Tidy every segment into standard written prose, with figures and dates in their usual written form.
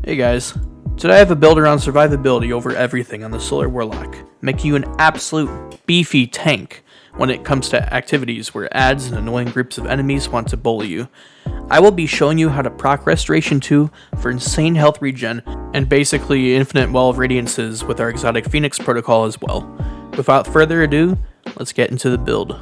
Hey guys, today I have a build around survivability over everything on the Solar Warlock, making you an absolute beefy tank when it comes to activities where ads and annoying groups of enemies want to bully you. I will be showing you how to proc Restoration 2 for insane health regen and basically infinite Well of Radiances with our exotic Phoenix protocol as well. Without further ado, let's get into the build.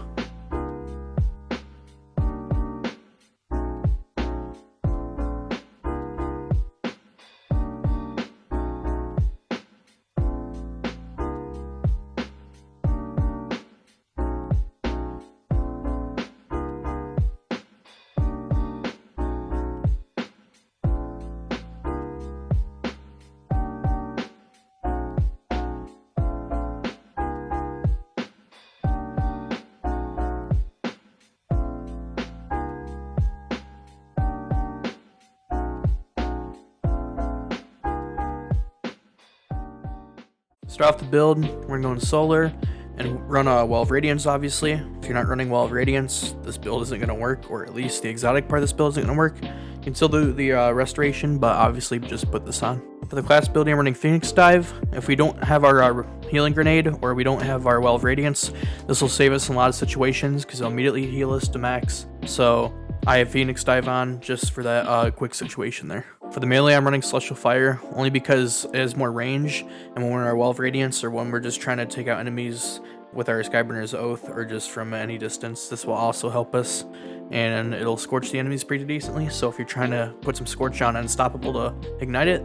Start off the build, we're going solar and run a Well of Radiance obviously. If you're not running Well of Radiance, this build isn't going to work, or at least the exotic part of this build isn't going to work. You can still do the restoration, but obviously just put this on. For the class building, I'm running Phoenix Dive. If we don't have our healing grenade or we don't have our Well of Radiance, this will save us in a lot of situations because it'll immediately heal us to max. So I have Phoenix Dive on just for that quick situation there. For the melee, I'm running Celestial Fire, only because it has more range, and when we're in our Well of Radiance, or when we're just trying to take out enemies with our Skyburner's Oath, or just from any distance, this will also help us, and it'll scorch the enemies pretty decently. So if you're trying to put some Scorch on Unstoppable to ignite it,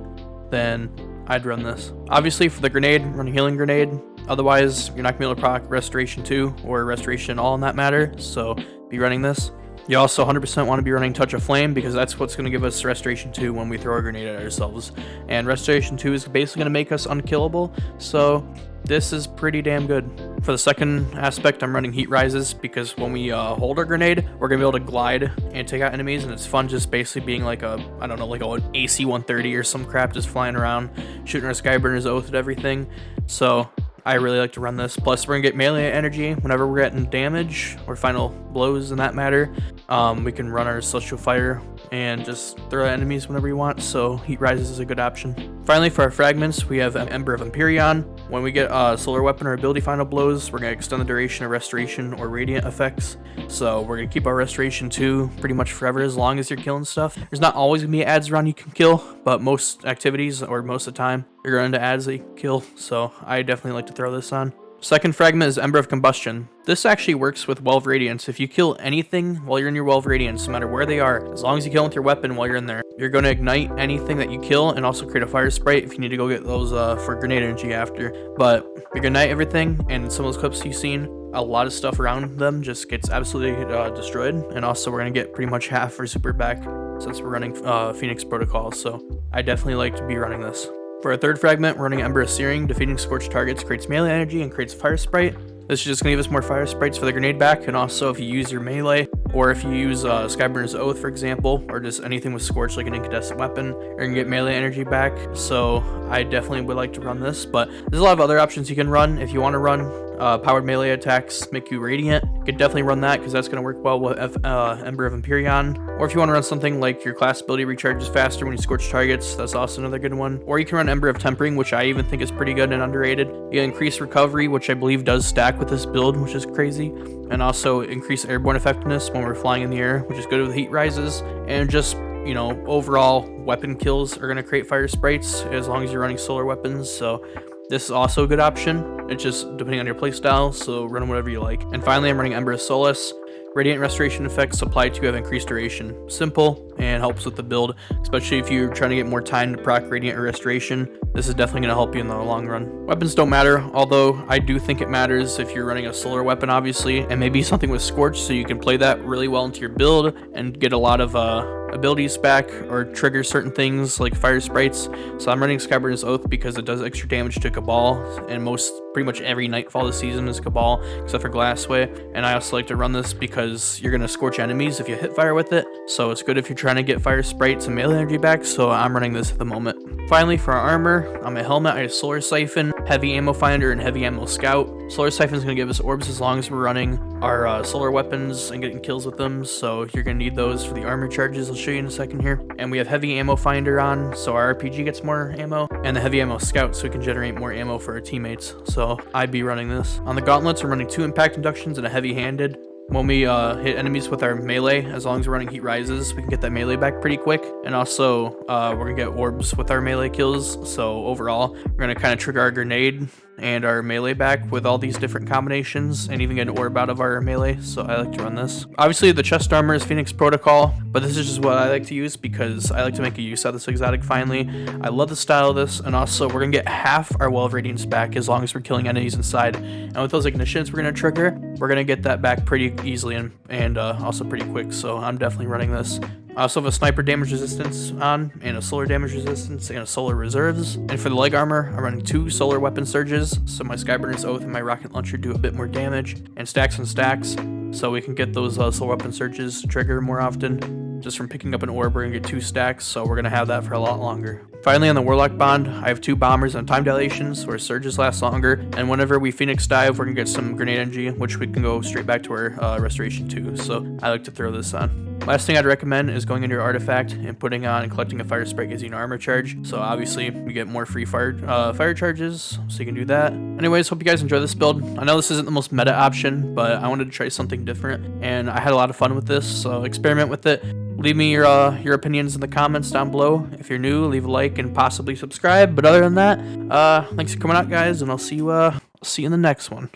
then I'd run this. Obviously for the grenade, run a healing grenade, otherwise you're not going to be able to proc Restoration 2, or Restoration all in that matter, so be running this. You also 100% want to be running Touch of Flame, because that's what's going to give us Restoration 2 when we throw a grenade at ourselves. And Restoration 2 is basically going to make us unkillable, so this is pretty damn good. For the second aspect, I'm running Heat Rises, because when we hold our grenade, we're going to be able to glide and take out enemies, and it's fun just basically being like a, I don't know, like an AC-130 or some crap, just flying around, shooting our Skyburner's Oath at everything. So I really like to run this. Plus, we're going to get melee energy whenever we're getting damage or final blows in that matter. We can run our Celestial Fire and just throw at enemies whenever you want, so Heat Rises is a good option. Finally, for our fragments, we have Ember of Empyrean. When we get Solar Weapon or ability final blows, we're going to extend the duration of Restoration or Radiant effects. So we're going to keep our Restoration 2 pretty much forever as long as you're killing stuff. There's not always going to be ads around you can kill, but most activities, or most of the time, you're going to ads that you can kill, so I definitely like to throw this on. Second fragment is Ember of Combustion. This actually works with Well of Radiance. If you kill anything while you're in your Well of Radiance, no matter where they are, as long as you kill them with your weapon while you're in there, you're going to ignite anything that you kill and also create a fire sprite if you need to go get those for grenade energy after. But you're going to ignite everything, and some of those clips you've seen, a lot of stuff around them just gets absolutely destroyed. And also we're going to get pretty much half our super back since we're running Phoenix Protocol, so I definitely like to be running this. For our third fragment, we're running Ember of Searing. Defeating scorched targets creates melee energy and creates fire sprite. This is just going to give us more fire sprites for the grenade back, and also if you use your melee, or if you use Skyburner's Oath, for example, or just anything with Scorch like an incandescent weapon, you're going to get melee energy back. So I definitely would like to run this, but there's a lot of other options you can run. If you want to run powered melee attacks make you radiant, you could definitely run that, because that's going to work well with Ember of Empyrean. Or if you want to run something like your class ability recharges faster when you scorch targets, that's also another good one. Or you can run Ember of Tempering, which I even think is pretty good and underrated. You increase recovery, which I believe does stack with this build, which is crazy, and also increase airborne effectiveness when we're flying in the air, which is good with Heat Rises. And just, you know, overall weapon kills are going to create fire sprites as long as you're running solar weapons, so this is also a good option. It's just depending on your playstyle, so run whatever you like. And finally, I'm running Ember of Solace. Radiant Restoration effects applied to have increased duration. Simple and helps with the build, especially if you're trying to get more time to proc Radiant or Restoration. This is definitely going to help you in the long run. Weapons don't matter, although I do think it matters if you're running a solar weapon, obviously, and maybe something with Scorch, so you can play that really well into your build and get a lot of abilities back or trigger certain things like fire sprites. So I'm running Skyburner's Oath because it does extra damage to Cabal, and pretty much every Nightfall this season is Cabal except for Glassway. And I also like to run this because you're going to scorch enemies if you hit fire with it, so it's good if you're trying to get fire sprites and melee energy back, so I'm running this at the moment. Finally, for our armor, on my helmet, I have Solar Siphon, Heavy Ammo Finder, and Heavy Ammo Scout. Solar Siphon is going to give us orbs as long as we're running our solar weapons and getting kills with them, so you're going to need those for the armor charges. I'll show you in a second here. And we have Heavy Ammo Finder on, so our RPG gets more ammo, and the Heavy Ammo Scout, so we can generate more ammo for our teammates. So I'd be running this. On the gauntlets, we're running 2 impact inductions and a heavy-handed. When we hit enemies with our melee, as long as we're running Heat Rises, we can get that melee back pretty quick. And also, we're going to get orbs with our melee kills. So overall, we're going to kind of trigger our grenade and our melee back with all these different combinations and even get an orb out of our melee. So I like to run this. Obviously, the chest armor is Phoenix Protocol, but this is just what I like to use because I like to make a use out of this exotic finally. I love the style of this, and also we're going to get half our Well of Radiance back as long as we're killing enemies inside. And with those ignitions we're going to trigger, we're going to get that back pretty easily and also pretty quick. So I'm definitely running this. I also have a sniper damage resistance on, and a solar damage resistance, and a solar reserves. And for the leg armor, I'm running 2 solar weapon surges, so my Skyburner's Oath and my rocket launcher do a bit more damage, and stacks, so we can get those solar weapon surges to trigger more often. Just from picking up an orb, we're gonna get 2 stacks, so we're gonna have that for a lot longer. Finally, on the Warlock bond, I have 2 bombers and time dilations, where surges last longer, and whenever we Phoenix dive, we're gonna get some grenade energy, which we can go straight back to our restoration too, so I like to throw this on. Last thing I'd recommend is going into your artifact and putting on and collecting a fire sprite gives you an armor charge. So obviously you get more free fire charges, so you can do that. Anyways, hope you guys enjoy this build. I know this isn't the most meta option, but I wanted to try something different, and I had a lot of fun with this. So experiment with it. Leave me your opinions in the comments down below. If you're new, leave a like and possibly subscribe. But other than that, thanks for coming out, guys, and I'll see you in the next one.